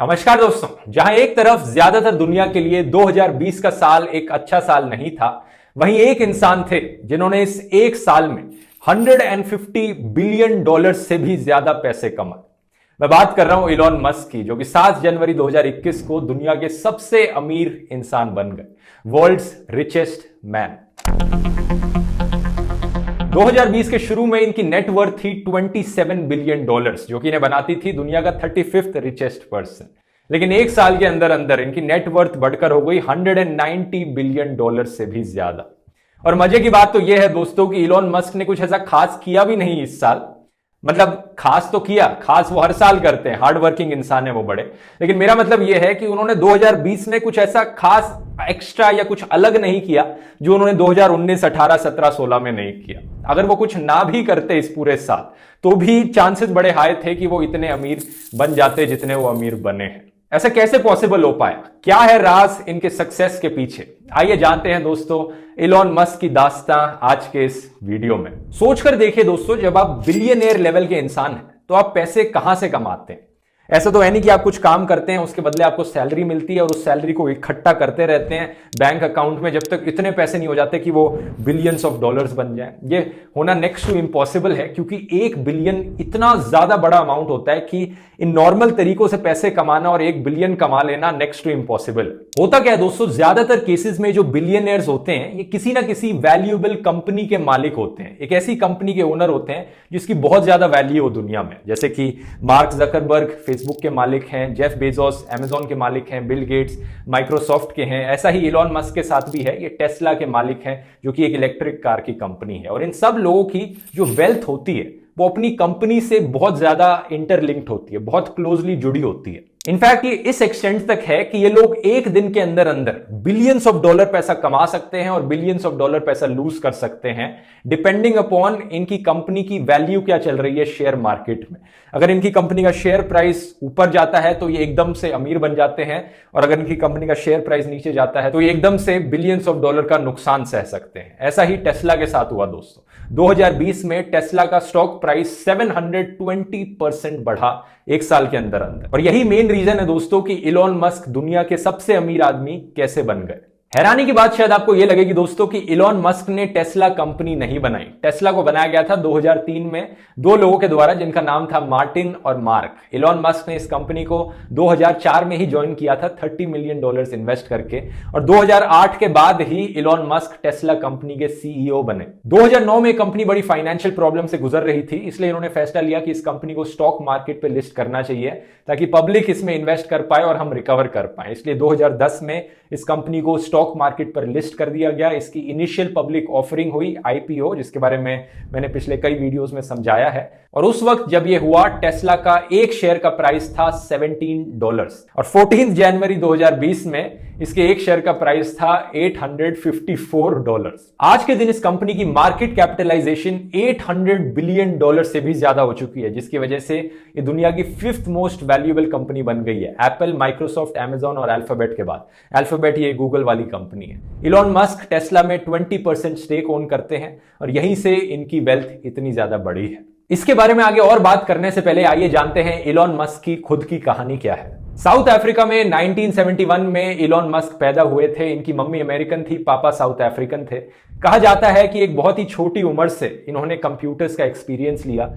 नमस्कार दोस्तों। जहां एक तरफ ज्यादातर दुनिया के लिए 2020 का साल एक अच्छा साल नहीं था, वहीं एक इंसान थे जिन्होंने इस एक साल में 150 बिलियन डॉलर से भी ज्यादा पैसे कमाए। मैं बात कर रहा हूं इलॉन मस्क की, जो कि 7 जनवरी 2021 को दुनिया के सबसे अमीर इंसान बन गए, वर्ल्ड्स रिचेस्ट मैन। 2020 के शुरू में इनकी नेटवर्थ थी 27 बिलियन डॉलर्स, जो कि इन्हें बनाती थी दुनिया का 35th रिचेस्ट पर्सन। लेकिन एक साल के अंदर अंदर इनकी नेटवर्थ बढ़कर हो गई 190 बिलियन डॉलर से भी ज्यादा। और मजे की बात तो यह है दोस्तों कि इलॉन मस्क ने कुछ ऐसा खास किया भी नहीं इस साल। मतलब खास तो किया, खास वो हर साल करते हैं, हार्ड वर्किंग इंसान है वो बड़े। लेकिन मेरा मतलब यह है कि उन्होंने 2020 में कुछ ऐसा खास एक्स्ट्रा या कुछ अलग नहीं किया जो उन्होंने 2019, 18, 17, 16 में नहीं किया। अगर वो कुछ ना भी करते इस पूरे साल, तो भी चांसेस बड़े हाई थे कि वो इतने अमीर बन जाते जितने वो अमीर बने हैं। ऐसा कैसे पॉसिबल हो पाया? क्या है राज इनके सक्सेस के पीछे? आइए जानते हैं दोस्तों इलॉन मस्क की दास्तां आज के इस वीडियो में। सोचकर देखिए दोस्तों, जब आप बिलियनियर लेवल के इंसान हैं तो आप पैसे कहां से कमाते हैं? ऐसा तो है नहीं कि आप कुछ काम करते हैं, उसके बदले आपको सैलरी मिलती है और उस सैलरी को इकट्ठा करते रहते हैं बैंक अकाउंट में जब तक इतने पैसे नहीं हो जाते कि वो बिलियंस ऑफ डॉलर्स बन जाए। ये होना नेक्स्ट टू इम्पॉसिबल है, क्योंकि 1 बिलियन इतना ज्यादा बड़ा अमाउंट होता है कि इन नॉर्मल तरीकों से पैसे कमाना और 1 बिलियन कमा लेना नेक्स्ट टू इम्पॉसिबल। होता क्या है दोस्तों, ज्यादातर केसेस में जो बिलियनियर्स होते हैं ये किसी ना किसी वैल्यूएबल कंपनी के मालिक होते हैं, एक ऐसी कंपनी के ओनर होते हैं जिसकी बहुत ज्यादा वैल्यू हो दुनिया में। जैसे कि मार्क जकरबर्ग फेसबुक के मालिक हैं, जेफ बेजोस अमेजॉन के मालिक हैं, बिल गेट्स माइक्रोसॉफ्ट के हैं। ऐसा ही इलॉन मस्क के साथ भी है, ये टेस्ला के मालिक हैं जो कि एक इलेक्ट्रिक कार की कंपनी है। और इन सब लोगों की जो वेल्थ होती है वो अपनी कंपनी से बहुत ज्यादा इंटरलिंक्ड होती है, बहुत क्लोजली जुड़ी होती है। इनफैक्ट ये इस एक्सटेंट तक है कि ये लोग एक दिन के अंदर अंदर बिलियंस ऑफ डॉलर पैसा कमा सकते हैं और बिलियंस ऑफ डॉलर पैसा लूज कर सकते हैं, डिपेंडिंग अपॉन इनकी कंपनी की वैल्यू क्या चल रही है शेयर मार्केट में। अगर इनकी कंपनी का शेयर प्राइस ऊपर जाता है तो ये एकदम से अमीर बन जाते हैं, और अगर इनकी कंपनी का शेयर प्राइस नीचे जाता है तो ये एकदम से बिलियंस ऑफ डॉलर का नुकसान सह सकते हैं। ऐसा ही टेस्ला के साथ हुआ दोस्तों। 2020 में टेस्ला का स्टॉक प्राइस 720% बढ़ा एक साल के अंदर अंदर। और यही मेन रीजन है दोस्तों कि इलॉन मस्क दुनिया के सबसे अमीर आदमी कैसे बन गए। हैरानी की बात शायद आपको यह लगेगी दोस्तों कि इलॉन मस्क ने टेस्ला कंपनी नहीं बनाई। टेस्ला को बनाया गया था 2003 में 2 लोगों के द्वारा, जिनका नाम था मार्टिन और मार्क। इलॉन मस्क ने इस कंपनी को 2004 में ही ज्वाइन किया था, $30 मिलियन इन्वेस्ट करके। और 2008 के बाद ही इलॉन मस्क टेस्ला कंपनी के सीईओ बने। 2009 में कंपनी बड़ी फाइनेंशियल प्रॉब्लम से गुजर रही थी, इसलिए इन्होंने फैसला लिया कि इस कंपनी को स्टॉक मार्केट पर लिस्ट करना चाहिए ताकि पब्लिक इसमें इन्वेस्ट कर पाए और हम रिकवर कर पाए। इसलिए 2010 में इस कंपनी को स्टॉक मार्केट पर लिस्ट कर दिया गया। इसकी इनिशियल पब्लिक ऑफरिंग हुई, आईपीओ, जिसके बारे में मैंने पिछले कई वीडियोस में समझाया है। और उस वक्त जब यह हुआ, टेस्ला का एक शेयर का प्राइस था $17 और 14 जनवरी 2020 में इसके एक शेयर का प्राइस था $854। आज के दिन इस कंपनी की मार्केट कैपिटलाइजेशन $800 बिलियन से भी ज्यादा हो चुकी है, जिसकी वजह से ये दुनिया की 5th मोस्ट वैल्यूएबल कंपनी बन गई है, एप्पल, माइक्रोसॉफ्ट, अमेजॉन और अल्फाबेट के बाद। अल्फाबेट ये गूगल वाली कंपनी है। इलॉन मस्क टेस्ला में 20% स्टेक ओन करते हैं और यहीं से इनकी वेल्थ इतनी ज्यादा बड़ी है। इसके बारे में आगे और बात करने से पहले आइए जानते हैं इलॉन मस्क की खुद की कहानी क्या है। साउथ अफ्रीका में 1971 में इलॉन मस्क पैदा हुए थे। इनकी मम्मी अमेरिकन थी, पापा साउथ अफ्रीकन थे। कहा जाता है कि एक बहुत ही छोटी उम्र से इन्होंने कंप्यूटर्स का एक्सपीरियंस लिया।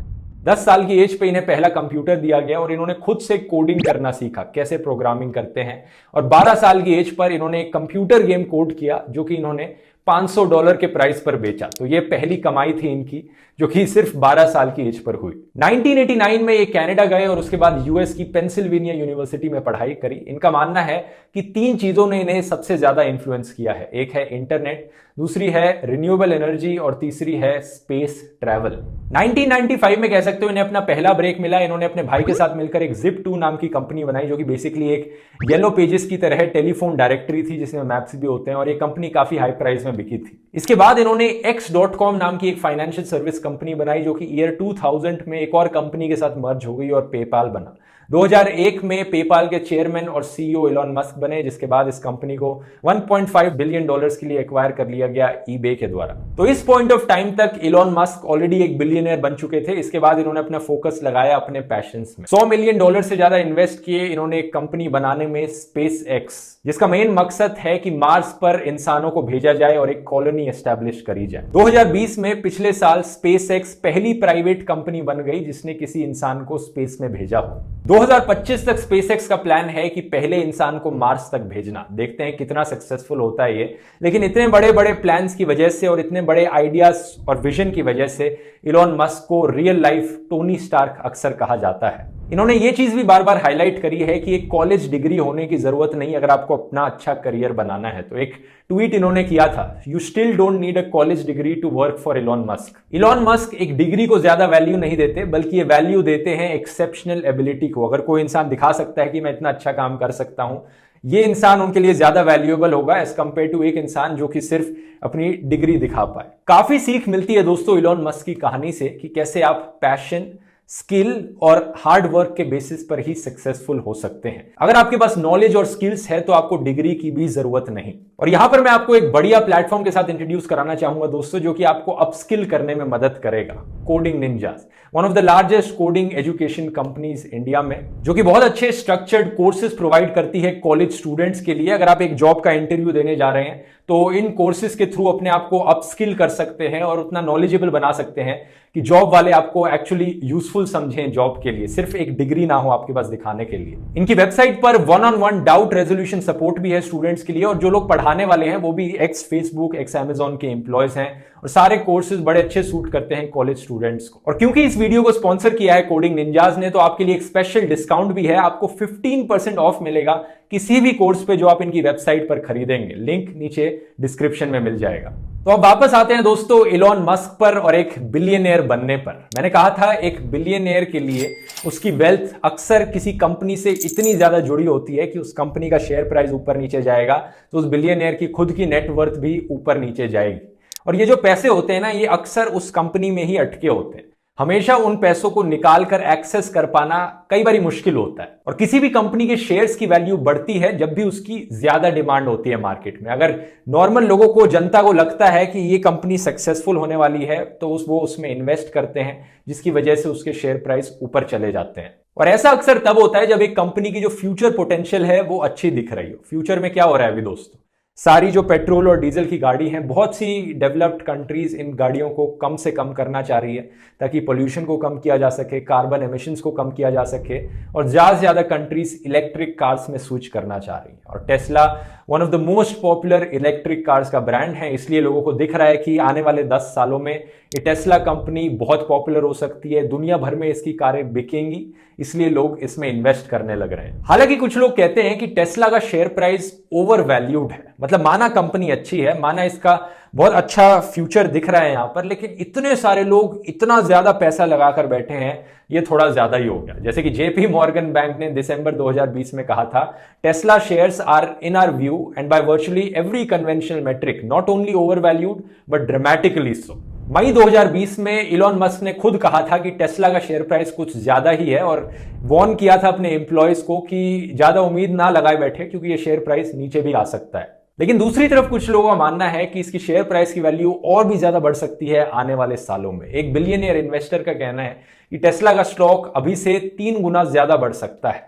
10 साल की एज पे इन्हें पहला कंप्यूटर दिया गया और इन्होंने खुद से कोडिंग करना सीखा, कैसे प्रोग्रामिंग करते हैं। और 12 साल की एज पर इन्होंने एक कंप्यूटर गेम कोड किया जो कि इन्होंने $500 के प्राइस पर बेचा। तो ये पहली कमाई थी इनकी, जो कि सिर्फ 12 साल की एज पर हुई। 1989 में ये कनाडा गए और उसके बाद यूएस की पेंसिल्वेनिया यूनिवर्सिटी में पढ़ाई करी। इनका मानना है कि 3 चीजों ने इन्हें सबसे ज्यादा इन्फ्लुएंस किया है। एक है इंटरनेट, दूसरी है रिन्यूएबल एनर्जी और तीसरी है स्पेस ट्रैवल। 1995 में कह सकते हो इन्हें अपना पहला ब्रेक मिला। इन्होंने अपने भाई के साथ मिलकर एक Zip2 नाम की कंपनी बनाई, जो कि बेसिकली एक येलो पेजेस की तरह टेलीफोन डायरेक्टरी थी जिसमें मैप्स भी होते हैं, और ये कंपनी काफी हाई प्राइस में बिकी थी। इसके बाद इन्होंने X.com नाम की एक फाइनेंशियल सर्विस कंपनी बनाई, जो कि ईयर 2000 में एक और कंपनी के साथ मर्ज हो गई और पेपाल बना। 2001 में पेपाल के चेयरमैन और सीईओ इलॉन मस्क बने, जिसके बाद इस कंपनी को 1.5 बिलियन डॉलर्स के लिए एक्वायर कर लिया गया ईबे के द्वारा। तो इस पॉइंट ऑफ टाइम तक इलॉन मस्क ऑलरेडी एक बिलियनियर बन चुके थे। इसके बाद इन्होंने अपना फोकस लगाया अपने पैशंस में। $100 मिलियन से ज्यादा इन्वेस्ट किए इन्होंने एक कंपनी बनाने में, स्पेस एक्स, जिसका मेन मकसद है कि मार्स पर इंसानों को भेजा जाए और एक कॉलोनी एस्टैब्लिश करी जाए। 2020 में पिछले साल स्पेस एक्स पहली प्राइवेट कंपनी बन गई जिसने किसी इंसान को स्पेस में भेजा हो। 2025 तक स्पेस एक्स का प्लान है कि पहले इंसान को मार्स तक भेजना। देखते हैं कितना सक्सेसफुल होता है ये। लेकिन इतने बड़े बड़े प्लान्स की वजह से और इतने बड़े आइडियाज और विजन की वजह से इलॉन मस्क को रियल लाइफ टोनी स्टार्क अक्सर कहा जाता है। इन्होंने ये चीज भी बार बार हाईलाइट करी है कि एक कॉलेज डिग्री होने की जरूरत नहीं अगर आपको अपना अच्छा करियर बनाना है। तो एक ट्वीट इन्होंने किया था, you still don't need a college degree to work for Elon Musk. Elon Musk एक डिग्री को ज्यादा वैल्यू नहीं देते, बल्कि ये वैल्यू देते हैं एक्सेप्शनल एबिलिटी को। अगर कोई इंसान दिखा सकता है कि मैं इतना अच्छा काम कर सकता हूं, ये इंसान उनके लिए ज्यादा वैल्यूएबल होगा एज कंपेयर टू एक इंसान जो कि सिर्फ अपनी डिग्री दिखा पाए। काफी सीख मिलती है दोस्तों इलॉन मस्क की कहानी से कि कैसे आप पैशन, स्किल और हार्ड वर्क के बेसिस पर ही सक्सेसफुल हो सकते हैं। अगर आपके पास नॉलेज और स्किल्स है तो आपको डिग्री की भी जरूरत नहीं। और यहां पर मैं आपको एक बढ़िया प्लेटफॉर्म के साथ इंट्रोड्यूस कराना चाहूंगा दोस्तों, जो कि आपको अपस्किल करने में मदद करेगा। Coding ninjas, one of the largest coding education companies India में, जो कि बहुत अच्छे स्ट्रक्चर्ड कोर्सेज प्रोवाइड करती है कॉलेज स्टूडेंट्स के लिए। अगर आप एक जॉब का इंटरव्यू देने जा रहे हैं तो इन कोर्सेज के थ्रू अपने आप को अपस्किल कर सकते हैं और उतना नॉलेजेबल बना सकते हैं कि जॉब वाले आपको एक्चुअली यूजफुल समझें जॉब के लिए, सिर्फ एक डिग्री ना हो आपके पास दिखाने के लिए। इनकी वेबसाइट पर 1-on-1 डाउट रेजोल्यूशन सपोर्ट भी है स्टूडेंट्स के लिए, और जो लोग पढ़ाने वाले हैं वो भी एक्स फेसबुक, एक्स अमेजॉन के एम्प्लॉयज हैं, और सारे कोर्सेज बड़े अच्छे सूट करते हैं कॉलेज स्टूडेंट्स को। और क्योंकि इस वीडियो को स्पॉन्सर किया है कोडिंग निंजास ने, तो आपके लिए एक स्पेशल डिस्काउंट भी है। आपको 15% ऑफ मिलेगा किसी भी कोर्स पे जो आप इनकी वेबसाइट पर खरीदेंगे। लिंक नीचे डिस्क्रिप्शन में मिल जाएगा। तो अब वापस आते हैं दोस्तों इलॉन मस्क पर और एक बिलियनियर बनने पर। मैंने कहा था एक बिलियनियर के लिए उसकी वेल्थ अक्सर किसी कंपनी से इतनी ज्यादा जुड़ी होती है कि उस कंपनी का शेयर प्राइस ऊपर नीचे जाएगा तो उस बिलियनियर की खुद की नेटवर्थ भी ऊपर नीचे जाएगी। और ये जो पैसे होते हैं ना, ये अक्सर उस कंपनी में ही अटके होते हैं। हमेशा उन पैसों को निकाल कर एक्सेस कर पाना कई बार मुश्किल होता है। और किसी भी कंपनी के शेयर्स की वैल्यू बढ़ती है जब भी उसकी ज्यादा डिमांड होती है मार्केट में। अगर नॉर्मल लोगों को, जनता को लगता है कि ये कंपनी सक्सेसफुल होने वाली है तो वो उसमें इन्वेस्ट करते हैं, जिसकी वजह से उसके शेयर प्राइस ऊपर चले जाते हैं। और ऐसा अक्सर तब होता है जब एक कंपनी की जो फ्यूचर पोटेंशियल है वो अच्छी दिख रही हो। फ्यूचर में क्या हो रहा है अभी दोस्तों, सारी जो पेट्रोल और डीजल की गाड़ी हैं, बहुत सी डेवलप्ड कंट्रीज इन गाड़ियों को कम से कम करना चाह रही है ताकि पोल्यूशन को कम किया जा सके, कार्बन एमिशंस को कम किया जा सके, और ज्यादा से ज्यादा कंट्रीज इलेक्ट्रिक कार्स में स्विच करना चाह रही है। और Tesla one of the most popular electric cars का ब्रांड है, इसलिए लोगों को दिख रहा है कि आने वाले 10 सालों में ये टेस्ला कंपनी बहुत पॉपुलर हो सकती है, दुनिया भर में इसकी कारें बिकेंगी, इसलिए लोग इसमें इन्वेस्ट करने लग रहे हैं। हालांकि कुछ लोग कहते हैं कि टेस्ला का शेयर प्राइस ओवर वैल्यूड है। मतलब माना कंपनी अच्छी है, माना इसका बहुत अच्छा फ्यूचर दिख रहा है यहां पर, लेकिन इतने सारे लोग इतना ज्यादा पैसा लगाकर बैठे हैं, ये थोड़ा ज्यादा ही हो गया। जैसे कि जेपी मॉर्गन बैंक ने दिसंबर 2020 में कहा था, Tesla shares are in our view and by virtually every conventional metric not only over valued but dramatically so. मई 2020 में इलॉन मस्क ने खुद कहा था कि टेस्ला का शेयर प्राइस कुछ ज्यादा ही है, और वार्न किया था अपने एम्प्लॉयज को कि ज्यादा उम्मीद ना लगाए बैठे क्योंकि ये शेयर प्राइस नीचे भी आ सकता है। लेकिन दूसरी तरफ कुछ लोगों का मानना है कि इसकी शेयर प्राइस की वैल्यू और भी ज्यादा बढ़ सकती है आने वाले सालों में। एक बिलियनियर इन्वेस्टर का कहना है कि टेस्ला का स्टॉक अभी से 3 गुना ज्यादा बढ़ सकता है।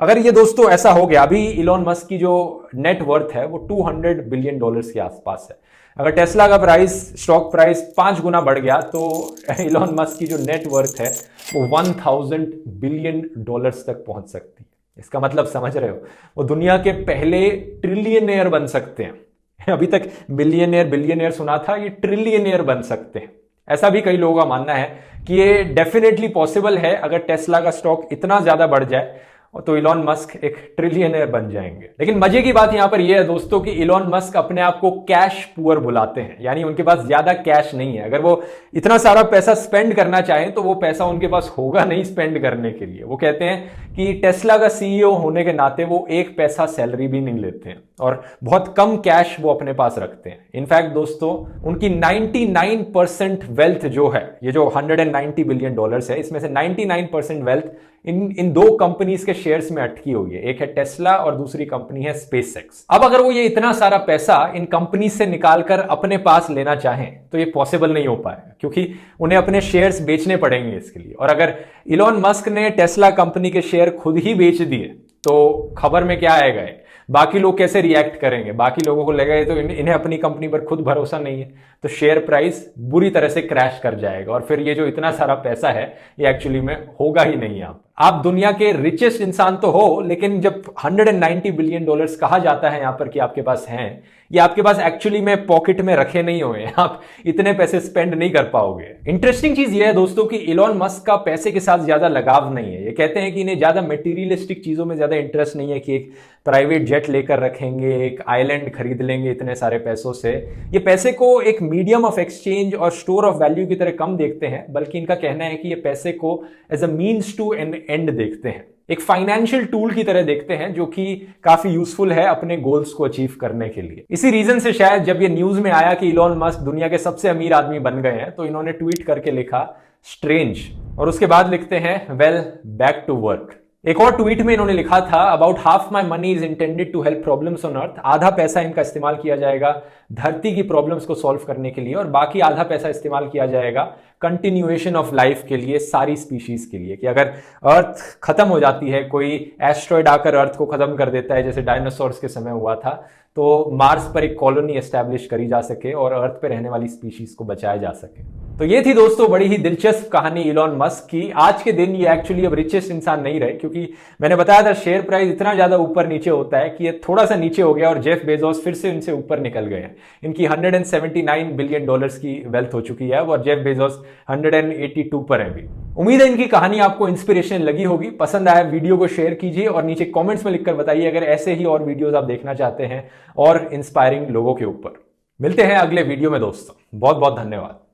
अगर ये दोस्तों ऐसा हो गया, अभी इलॉन मस्क की जो नेट वर्थ है वो $200 बिलियन के आसपास है। अगर टेस्ला का प्राइस, स्टॉक प्राइस 5 गुना बढ़ गया तो इलॉन मस्क की जो नेट वर्थ है वो $1000 बिलियन तक पहुंच सकती है। इसका मतलब समझ रहे हो, वो दुनिया के पहले ट्रिलियनियर बन सकते हैं। अभी तक बिलियनियर सुना था, ये ट्रिलियनियर बन सकते हैं। ऐसा भी कई लोगों का मानना है कि ये डेफिनेटली पॉसिबल है। अगर टेस्ला का स्टॉक इतना ज्यादा बढ़ जाए तो इलॉन मस्क एक ट्रिलियनियर बन जाएंगे। लेकिन मजे की बात यहां पर यह है दोस्तों कि इलॉन मस्क अपने आप को कैश पुअर बुलाते हैं, यानी उनके पास ज्यादा कैश नहीं है। अगर वो इतना सारा पैसा स्पेंड करना चाहें तो वो पैसा उनके पास होगा नहीं स्पेंड करने के लिए। वो कहते हैं कि टेस्ला का सीईओ होने के नाते वो 1 पैसा सैलरी भी नहीं लेते हैं और बहुत कम कैश वो अपने पास रखते हैं। इनफैक्ट दोस्तों, उनकी 99% वेल्थ जो है, ये जो $190 बिलियन है, इसमें से 99% वेल्थ इन दो कंपनीज के शेयर्स में अटकी हुई है। एक है टेस्ला और दूसरी कंपनी है स्पेसएक्स। अब अगर वो ये इतना सारा पैसा इन कंपनी से निकालकर अपने पास लेना चाहें तो ये पॉसिबल नहीं हो पाएगा, क्योंकि उन्हें अपने शेयर्स बेचने पड़ेंगे इसके लिए। और अगर इलॉन मस्क ने टेस्ला कंपनी के शेयर खुद ही बेच दिए तो खबर में क्या आएगा, बाकी लोग कैसे रिएक्ट करेंगे? बाकी लोगों को लगेगा तो इन्हें अपनी कंपनी पर खुद भरोसा नहीं है, तो शेयर प्राइस बुरी तरह से क्रैश कर जाएगा और फिर ये जो इतना सारा पैसा है ये एक्चुअली में होगा ही नहीं। आप दुनिया के रिचेस्ट इंसान तो हो, लेकिन जब 190 बिलियन डॉलर्स कहा जाता है यहां पर कि आपके पास हैं, ये आपके पास एक्चुअली में पॉकेट में रखे नहीं हुए, आप इतने पैसे स्पेंड नहीं कर पाओगे। इंटरेस्टिंग चीज ये है दोस्तों कि इलॉन मस्क का पैसे के साथ ज्यादा लगाव नहीं है। ये कहते हैं कि इन्हें ज्यादा मटेरियलिस्टिक चीजों में ज्यादा इंटरेस्ट नहीं है कि एक प्राइवेट जेट लेकर रखेंगे, एक आइलैंड खरीद लेंगे इतने सारे पैसों से। ये पैसे को एक मीडियम ऑफ एक्सचेंज और स्टोर ऑफ वैल्यू की तरह कम देखते हैं, बल्कि इनका कहना है कि ये पैसे को as a means to an end देखते हैं, एक फाइनेंशियल टूल की तरह देखते हैं जो कि काफी यूजफुल है अपने गोल्स को अचीव करने के लिए। इसी रीजन से शायद जब ये न्यूज में आया कि इलॉन मस्क दुनिया के सबसे अमीर आदमी बन गए हैं तो इन्होंने ट्वीट करके लिखा स्ट्रेंज, और उसके बाद लिखते हैं वेल बैक टू वर्क। एक और ट्वीट में इन्होंने लिखा था about half my money is intended to help problems on earth. आधा पैसा इनका इस्तेमाल किया जाएगा धरती की प्रॉब्लम्स को सॉल्व करने के लिए और बाकी आधा पैसा इस्तेमाल किया जाएगा कंटिन्यूएशन ऑफ लाइफ के लिए, सारी स्पीशीज के लिए, कि अगर अर्थ खत्म हो जाती है, कोई एस्ट्रॉयड आकर अर्थ को खत्म कर देता है जैसे डायनासोर्स के समय हुआ था, तो मार्स पर एक कॉलोनी एस्टैब्लिश करी जा सके और अर्थ पर रहने वाली स्पीशीज को बचाया जा सके। तो ये थी दोस्तों बड़ी ही दिलचस्प कहानी इलॉन मस्क की। आज के दिन ये एक्चुअली अब रिचेस्ट इंसान नहीं रहे, क्योंकि मैंने बताया था शेयर प्राइस इतना ज्यादा ऊपर नीचे होता है कि ये थोड़ा सा नीचे हो गया और जेफ बेजोस फिर से इनसे ऊपर निकल गए हैं। इनकी 179 बिलियन डॉलर्स की वेल्थ हो चुकी है और जेफ बेजोस 182 पर है अभी। उम्मीद है इनकी कहानी आपको इंस्पिरेशन लगी होगी। पसंद आया वीडियो को शेयर कीजिए और नीचे कमेंट्स में लिखकर बताइए अगर ऐसे ही और वीडियोस आप देखना चाहते हैं और इंस्पायरिंग लोगों के ऊपर। मिलते हैं अगले वीडियो में दोस्तों, बहुत बहुत धन्यवाद।